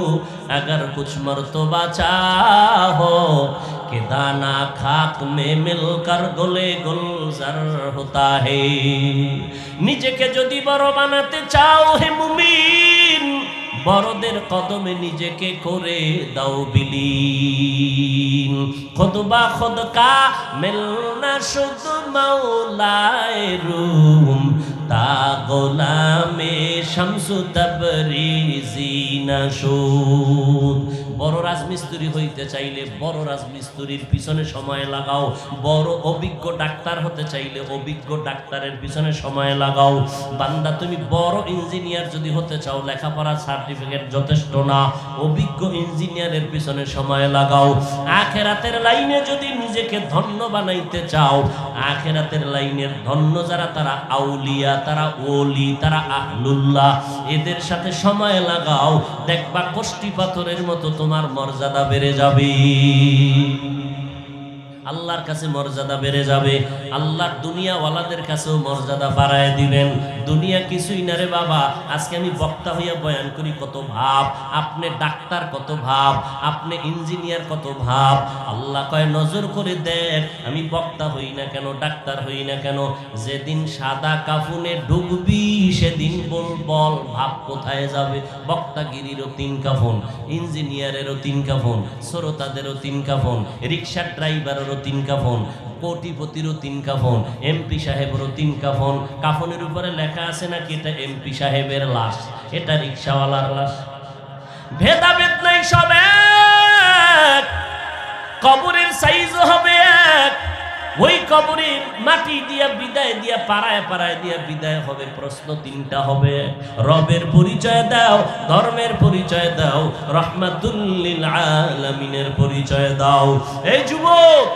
अगर कुछ मर्तबा चाहो कि दाना खाक में मिलकर गोले गुलजार होता है। নিজেকে যদি বড় বানাতে চাও হে মুমিন, বড়দের কদমে নিজেকে করে দাও বিলীন। খুদবা খুদ কা মিলনা শুধু মাওলায়ে রুম, তা গোলামে শামসু তাবরিজি নাশুদ। বড় রাজমিস্ত্রি হইতে চাইলে বড় রাজমিস্ত্রির পিছনে সময় লাগাও, বড় অভিজ্ঞ ডাক্তার হতে চাইলে অভিজ্ঞ ডাক্তারের পিছনে সময় লাগাও। বান্দা, তুমি বড় ইঞ্জিনিয়ার যদি হতে চাও, লেখাপড়ার সার্টিফিকেট যথেষ্ট না, অভিজ্ঞ ইঞ্জিনিয়ারের পিছনে সময় লাগাও। আখিরাতের লাইনে যদি নিজেকে ধন্য বানাইতে চাও, আখিরাতের লাইনের ধন্য যারা, তারা আউলিয়া, তারা ওলি, তারা আহলুল্লাহ, এদের সাথে সময় লাগাও, দেখবা কষ্টি পাথরের মতো তোমার মর্যাদা বেড়ে যাবে, আল্লাহর কাছে মর্যাদা বেড়ে যাবে, আল্লাহর দুনিয়াওয়ালাদের কাছেও মর্যাদা বাড়ায় দিবেন। দুনিয়া কিছুই না রে বাবা। আজকে আমি বক্তা হইয়া বয়ান করি কত ভাব, আপনি ডাক্তার কত ভাব, আপনি ইঞ্জিনিয়ার কত ভাব। আল্লাহ কয় নজর করে দেখ, আমি বক্তা হই না কেন, ডাক্তার হই না কেন, যেদিন সাদা কাফনে ঢুকবি সেদিন বল ভাব কোথায় যাবে। বক্তাগিরিরও 3 কাফন, ইঞ্জিনিয়ারেরও 3 কাফন, শ্রোতাদেরও 3 কাফন, রিক্সার ড্রাইভারেরও 3 কাফন, কোটিপতিরও 3 কাফন, এমপি সাহেবেরও 3 কাফন। কাফনের উপরে লেখা আছে নাকি এটা এমপি সাহেবের লাশ, এটা রিক্সাওয়ালার লাশ। ভেদাভেদ নাই, সব এক। কবরের সাইজ হবে এক। ওই কবরের মাটি দিয়া বিদায় দিয়া পাড়ায় পাড়ায় দিয়া বিদায় হবে। প্রশ্ন 3টা হবে, রবের পরিচয় দাও, ধর্মের পরিচয় দাও, রাহমাতুল লিল আলামিনের পরিচয় দাও। এই যুবক,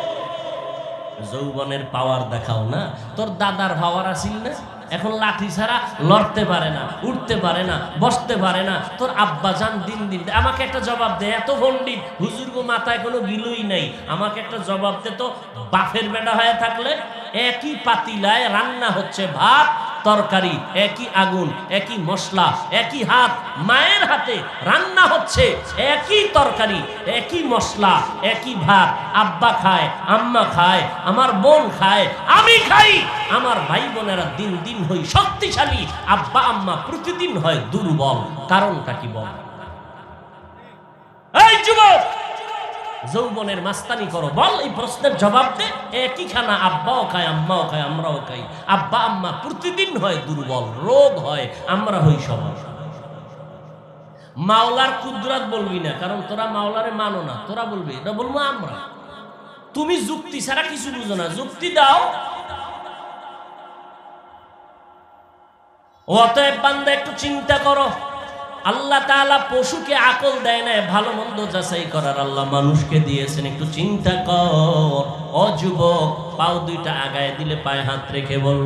যৌবনের পাওয়ার দেখাও না। তোর দাদার পাওয়ার আছিল না, এখন লাঠি ছাড়া লড়তে পারে না, উঠতে পারে না, বসতে পারে না। তোর আব্বা জান দিন দিন আমাকে একটা জবাব দে, এত পণ্ডিত হুজুর গো মাথায় কোনো গিলুই নাই, আমাকে একটা জবাব দে তো। বাপের বেটা হয়ে থাকলে একই পাতিলায় রান্না হচ্ছে ভাত তরকারি, একই আগুন, একই মশলা, একই হাত, মায়ের হাতে রান্না হচ্ছে একই তরকারি, একই মশলা, একই ভাত। আব্বা খায়, আম্মা খায়, আমার বোন খায়, আমি খাই, আমার ভাই বোনেরা দিন দিন হই শক্তিশালী, আব্বা আম্মা প্রতিদিন হয় দুর্বল। কারণটা কি বল? এই যুবক, যৌবনের মাস্তানি করো, বল এই প্রশ্নের জবাব দে। একই খানা আব্বাও খায়, আম্মাও খায়, আমরাও খাই। আব্বা আম্মা প্রতিদিন হয় দুর্বল, রোগ হয়, আমরা হই সবাই। মাওলার কুদরত বলবি না, কারণ তোরা মাওলারে মানো না। তোরা বলবি, এটা বলবো আমরা। তুমি যুক্তি ছাড়া কিছু বুঝো না, যুক্তি দাও। অতএব বান্দা একটু চিন্তা করো, আল্লাহ তাআলা পশুকে আকল দেয় না ভালো মন্দ যাচাই করার, আল্লাহ মানুষকে দিয়েছেন। একটু চিন্তা কর। ও যুবক, পাও দুইটা আগায় দিলে পায়ে হাত রেখে বল,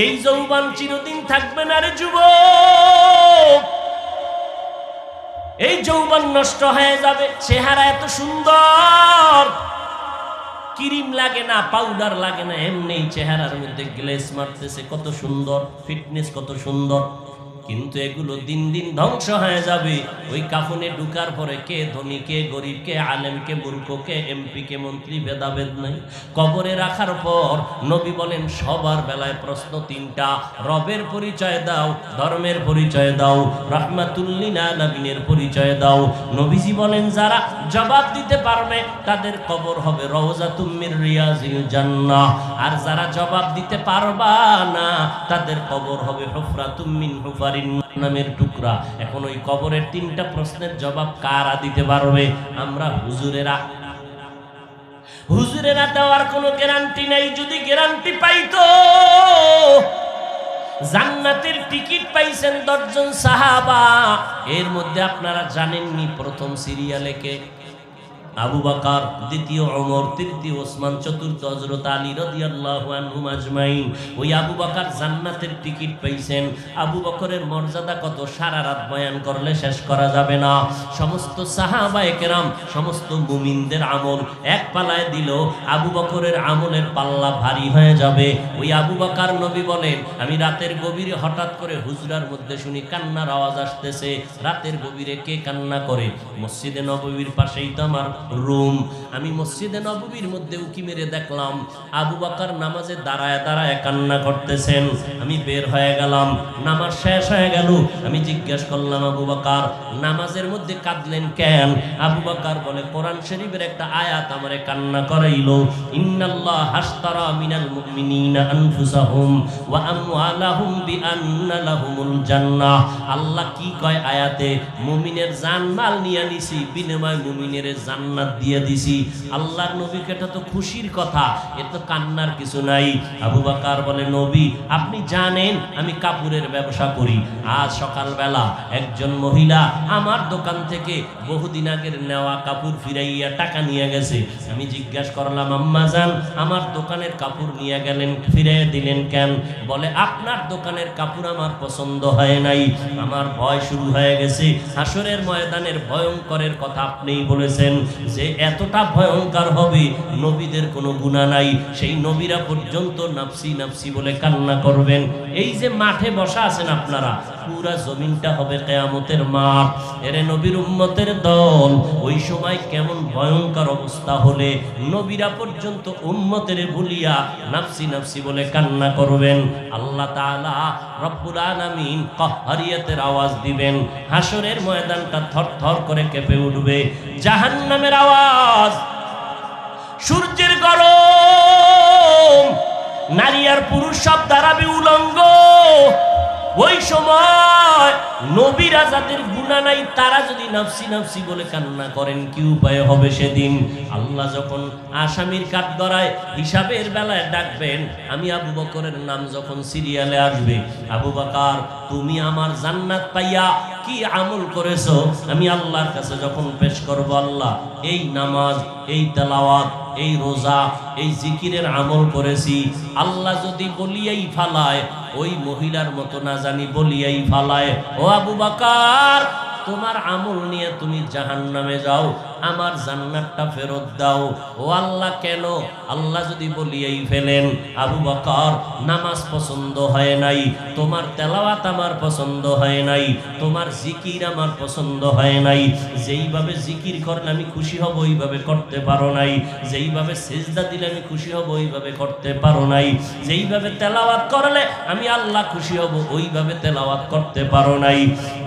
এই যৌবন চিরদিন থাকবে না রে যুবক। এই যৌবন নষ্ট হয়ে যাবে। চেহারা এত সুন্দর, ক্রিম লাগে না, পাউডার লাগে না, এমনি চেহারার মধ্যে গ্লেজ মারতেছে, কত সুন্দর ফিটনেস, কত সুন্দর। কিন্তু এগুলো দিন দিন ধ্বংস হয়ে যাবে। ওই কাফনে ঢুকার পরে কে ধনী, কে গরিব, কে আলেম, কে মূর্খ, কে এমপি, কে মন্ত্রী, ভেদাভেদ নাই। কবরে রাখার পর নবী বলেন সবার বেলায় প্রশ্ন তিনটা, রবের পরিচয় দাও, ধর্মের পরিচয় দাও, রাহমাতুল্লিল আলামিনের পরিচয় দাও। নবীজি বলেন যারা জবাব দিতে পারবে তাদের কবর হবে রওজাতুম মির রিয়াজিল জান্নাহ, আর যারা জবাব দিতে পারবা না তাদের কবর হবে হুফরাতুম মিন হুফারিন নামের টুকরা। এখন ওই কবরের তিনটা প্রশ্নের জবাব কারা দিতে পারবে? আমরা হুজুরেরা দেওয়ার কোনো গ্যারান্টি নাই। যদি গ্যারান্টি পাইতো, জান্নাতের টিকিট পাইছেন 10 জন সাহাবা। এর মধ্যে আপনারা জানেননি প্রথম সিরিয়ালে কে? আবু বকর, দ্বিতীয় ওমর, তৃতীয় ওসমান, চতুর্থ হযরত আলী রাদিয়াল্লাহু আনহুম আজমাইন। ওই আবু বকর জান্নাতের টিকিট পাইছেন। আবু বকরের মর্যাদা কত সারা রাত বয়ান করলে শেষ করা যাবে না। সমস্ত সাহাবায়ে কেরাম, সমস্ত মুমিনদের আমল এক পাল্লায় দিল, আবু বকরের আমলের পাল্লা ভারী হয়ে যাবে। ওই আবু বকর, নবী বলেন, আমি রাতের গভীরে হঠাৎ করে হুজরার মধ্যে শুনি কান্নার আওয়াজ আসতেছে। রাতের গভীরে কে কান্না করে? মসজিদে নববীর পাশেই তো আমার রুম। আমি মসজিদে নববীর মধ্যে উকি মেরে দেখলাম আবু বকর নামাজে দাঁড়ায় দাঁড়ায় কান্না করতেছেন। আমি বের হয়ে গেলাম, নামাজ শেষ হয়ে গেল। আমি জিজ্ঞেস করলাম, আবু বকর নামাজের মধ্যে কাঁদলেন কেন? আবু বকর বলে, কোরআন শরীফের একটা আয়াত আমারে কান্না করাইলো, ইন্নাল্লাহ হাশতারা মিনাল মুমিনিনা আনফুসাহুম ওয়া আমওয়ালাহুম বিআন্না লাহুমুল জান্নাহ। আল্লাহ কি কয় আয়াতে? মুমিনের জানমাল নিয়ে নিছি, বিনিময়ে মুমিনের জান্নাত দিয়ে দিছি। আল্লাহর নবীকে এটা তো খুশির কথা, এত কান্নার কিছু নাই। আবু বকর বলে, নবী আপনি জানেন আমি কাপড়ের ব্যবসা করি। আজ সকালবেলা একজন মহিলা আমার দোকান থেকে বহুদিন আগের নেওয়া কাপড় ফিরাইয়া টাকা নিয়ে গেছে। আমি জিজ্ঞাসা করলাম, আম্মা জান আমার দোকানের কাপড় নিয়ে গেলেন, ফিরিয়ে দিলেন কেন? বলে, আপনার দোকানের কাপড় আমার পছন্দ হয় নাই। আমার ভয় শুরু হয়ে গেছে, হাসরের ময়দানের ভয়ঙ্করের কথা আপনিই বলেছেন যে এতটা ভয়ঙ্কর হবে, নবীদের কোনো গুনাহ নাই, সেই নবীরা পর্যন্ত নাফসি নাফসি বলে কান্না করবেন। এই যে মাঠে বসা আছেন আপনারা, পুরা জমিনটা হবে কিয়ামতের মাঠ। এরে নবীর উম্মতের দল, ওই সময় কেমন ভয়ঙ্কর অবস্থা হলে নবীরা পর্যন্ত উম্মতের ভুলিয়া নাফসি নাফসি বলে কান্না করবেন। আল্লাহ তাআলা রব্বুল আলামিন কাহরিয়াতের আওয়াজ দিবেন, হাসরের ময়দানটা থরথর করে কেঁপে উঠবে। জাহান্নামের আওয়াজ, সূর্যের গরম, নারী আর পুরুষ সব দাঁড়াবে উলঙ্গ। ওই সময় নবীরা যাদের গুনাহ নাই তারা যদি নাফসি নাফসি বলে কান্না করেন, কি উপায় হবে সেদিন? আল্লাহ যখন আসামির কাঠগড়ায় হিসাবের বেলায় ডাকবেন, আমি আবু বকরের নাম যখন সিরিয়ালে আসবে, আবু বকর তুমি আমার জান্নাত পাইয়া কি আমল করেছো, আমি আল্লাহর কাছে যখন পেশ করব, আল্লাহ এই নামাজ, এই তেলাওয়াত, এই রোজা, এই জিকিরের আমল করেছি, আল্লাহ যদি বলিয়াই ফালায়, ওই মহিলার মতো না জানি বলিয়াই ফালায়, ও আবু বকর তোমার আমল নিয়ে তুমি জাহান্নামে যাও, আমার জান্নাতটা ফেরত দাও। ও আল্লাহ কেন? আল্লাহ যদি বলিয়েই ফেলেন, আবু বকর নামাজ পছন্দ হয় নাই, তোমার তেলাওয়াত আমার পছন্দ হয় নাই, তোমার জিকির আমার পছন্দ হয় নাই, যেইভাবে জিকির করলে আমি খুশি হব ওইভাবে করতে পারো নাই, যেইভাবে সিজদা দিলে আমি খুশি হব ওইভাবে করতে পারো নাই, যেইভাবে তেলাওয়াত করলে আমি আল্লাহ খুশি হব ওইভাবে তেলাওয়াত করতে পারো নাই।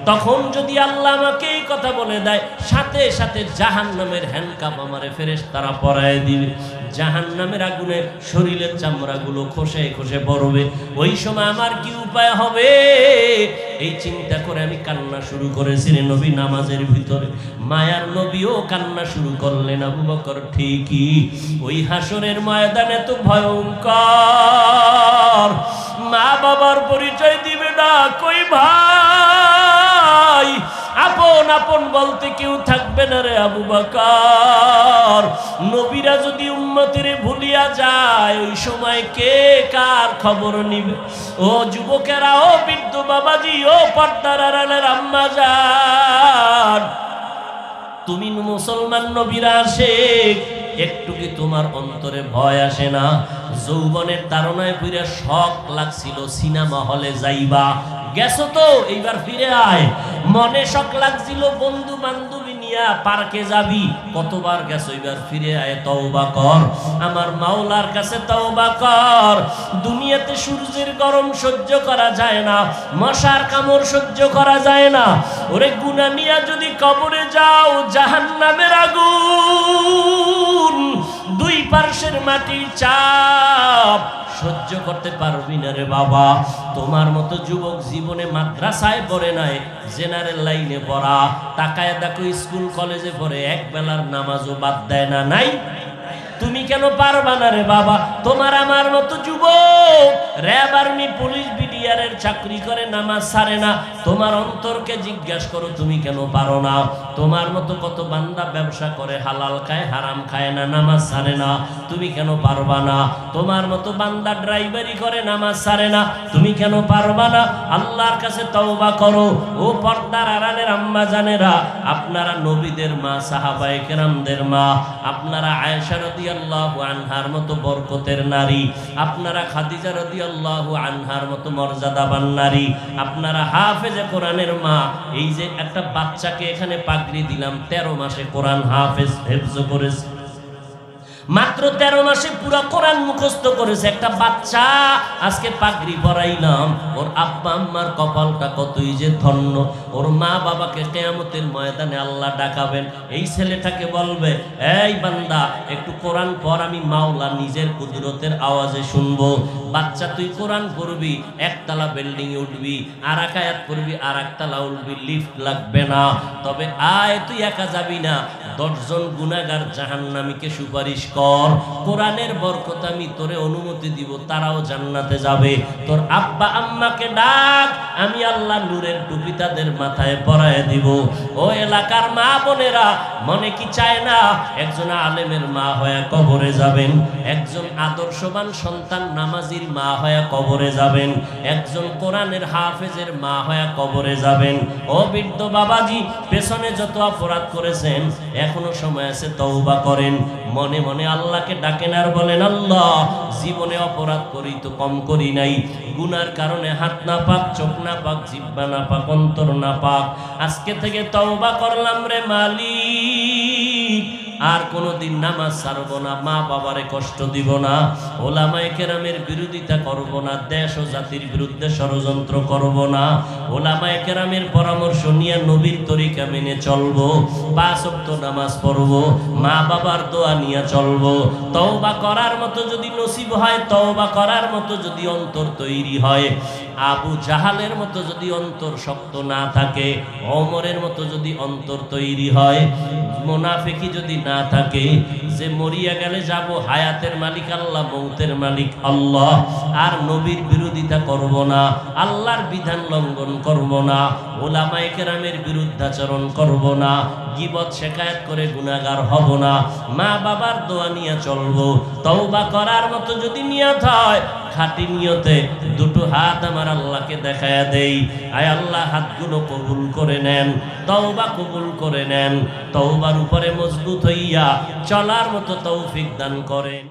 তখন যদি আল্লাহ আমাকে এই কথা বলে দেয়, সাথে সাথে জাহান্নাম জাহান্নামের হ্যান্ডকাপ আমারে ফেরেশতারা পরায় দিবে, জাহান্নামের আগুনে শরীরের চামড়াগুলো খসে খসে পড়বে। ওই সময় আমার কি উপায় হবে এই চিন্তা করে আমি কান্না শুরু করেছি রে নবী নামাজের ভিতরে। মায়ার নবীও কান্না শুরু করলেন। আবু বকর ঠিকই ওই হাসরের ময়দানে তো ভয়ঙ্কর, মা বাবার পরিচয় দিবে না কই ভাই, আপন আপন বলতে কেউ থাকবে না রে আবু বকর। নবীরা যদি উম্মতের ভুলিয়া যায় ওই সময় কে কার খবর নিবে? ও যুবকেরা, ও বৃদ্ধ বাবাজি, ও পর্দার আড়ালের আম্মা জান, তুমি মুসলমান নবীর আশিক, একটু কি তোমার অন্তরে ভয় আসে না? যৌবনের তাড়নায় পুরা শখ লাগছিল সিনেমা হলে যাইবা, গেছো তো এইবার ফিরে আয়। মনে শখ লাগছিল বন্ধু বান্ধবী নিয়া পার্কে যাবি, কতবার গেছো, এইবার ফিরে আয়, তওবা কর, আমার মাওলার কাছে তওবা কর। দুনিয়াতে সূর্যের গরম সহ্য করা যায় না, মশার কামড় সহ্য করা যায় না। ওরে গুনাহ নিয়া যদি কবরে যাও, জাহান্নামের আগুন, দুই পার্শ্বের মাটির চাপ সহ্য করতে পারবি না রে বাবা। তোমার মতো যুবক জীবনে মাদ্রাসায় পড়ে নাই, জেনারেল লাইনে পড়া, তাকায় দেখো স্কুল কলেজে পড়ে, এক বেলার নামাজও বাদ দেয় না, নাই? তুমি কেন পারবা না রে বাবা? তোমার আমার মতো যুবক র্যাব, আর্মি, পুলিশ, বিডিআরের চাকরি করে, নামাজ ছাড়ে না। তোমার অন্তরকে জিজ্ঞাসা করো তুমি কেন পারো না? তোমার মতো কত বান্দা ব্যবসা করে, হালাল খায় হারাম খায় না, নামাজ ছাড়ে না, তুমি কেন পারবা না? তোমার মতো বান্দা ড্রাইভারি করে, নামাজ ছাড়ে না, তুমি কেন পারবা না? আল্লাহর কাছে তওবা করো। ও পর্দার আড়ালের আম্মা জানেরা, আপনারা নবীদের মা, সাহাবায়ে কেরামদের মা, আপনারা আয়েশা রাদিয়াল্লাহু আনহার মতো বরকতের নারী, আপনারা খাদিজা রাদিয়াল্লাহু আনহার মতো মর্যাদাবান নারী, আপনারা হাফেজে কোরআনের মা। এই যে একটা বাচ্চাকে এখানে পাগড়ি দিলাম, 13 মাসে কোরআন হেফজ করেছে, মাত্র 13 মাসে পুরা কোরআন মুখস্থ করেছে একটা বাচ্চা। আজকে পাগড়ি পরাইলাম, ওর আব্বা আম্মার কপালটা কতই যে ধন্য। ওর মা বাবাকে কিয়ামতের ময়দানে আল্লাহ ডাকাবেন, এই ছেলেটাকে বলবে, এই বান্দা একটু কোরআন পড়, আমি মাওলা নিজের কুদরতের আওয়াজে শুনবো। বাচ্চা তুই কোরআন পড়বি, একতলা বিল্ডিং এ উঠবি, আর এক আয়াত পড়বি, আর একতলা উঠবি, লিফট লাগবে না। তবে আয় তুই একা যাবি না, 10 জন গুনাহগার জাহান্নামীকে সুপারিশ কর, কোরআনের বরকত আমি তোরে অনুমতি দিব, তারাও জান্নাতে যাবে। তোর আব্বা আম্মাকে ডাক, আমি আল্লাহ নূরের টুপি তাদের মাথায় পরায় দিব। ও এলাকার মা বোনেরা, মনে কি চায় না একজন আলেমের মা হয়ে কবরে যাবেন, একজন আদর্শবান সন্তান নামাজির মা হয়ে কবরে যাবেন, একজন কোরআনের হাফেজের মা হয়ে কবরে যাবেন। ও বৃদ্ধ বাবাজি, পেছনে যত অপরাধ করেছেন এখনো সময় আছে, তওবা করেন। মনে মনে আল্লাহকে ডাকেন আর বলেন, আল্লাহ জীবনে অপরাধ করি তো কম করি নাই, গুনার কারণে হাত না পাক, চোখ না পাক, জিহ্বা না পাক, অন্তর না পাক, আজকে থেকে তওবা করলাম রে মালিক, আর কোনোদিন নামাজ ছাড়বো না, মা বাবারে কষ্ট দিব না, ওলামায়ে কেরামের বিরোধিতা করব না, দেশ ও জাতির বিরুদ্ধে ষড়যন্ত্র করব না, ওলামায়ে কেরামের পরামর্শ নিয়ে নবীর তরিকা মেনে চলবো, 5 ওয়াক্ত নামাজ পড়বো, মা বাবার দোয়া নিয়ে চলবো। তওবা করার মতো যদি নসিব হয়, তওবা করার মতো যদি অন্তর তৈরি হয়, আবু জাহালের মতো যদি অন্তর শক্ত না থাকে, ওমরের মতো যদি অন্তর তৈরি হয়, মুনাফিকি যদি না থাকে, যে মরিয়া গেলে যাব, হায়াতের মালিক আল্লাহ, মৌতের মালিক আল্লাহ, আর নবীর বিরোধিতা করব না, আল্লাহর বিধান লঙ্ঘন করব না, ওলামায়ে কেরামের বিরুদ্ধাচরণ করব না, গীবত শিকায়াত করে গুনাহগার হব না, মা বাবার দোয়া নিয়ে চলবো। তওবা করার মতো যদি নিয়ত হয়, খাঁটি নিয়তে দুটো হাত আমার আল্লাহকে দেখায়া দেই, আয় আল্লাহ হাতগুলো কবুল করে নেন, তওবা কবুল করে নেন, তওবার উপরে মজবুত হইয়া চলার মতো তৌফিক দান করেন।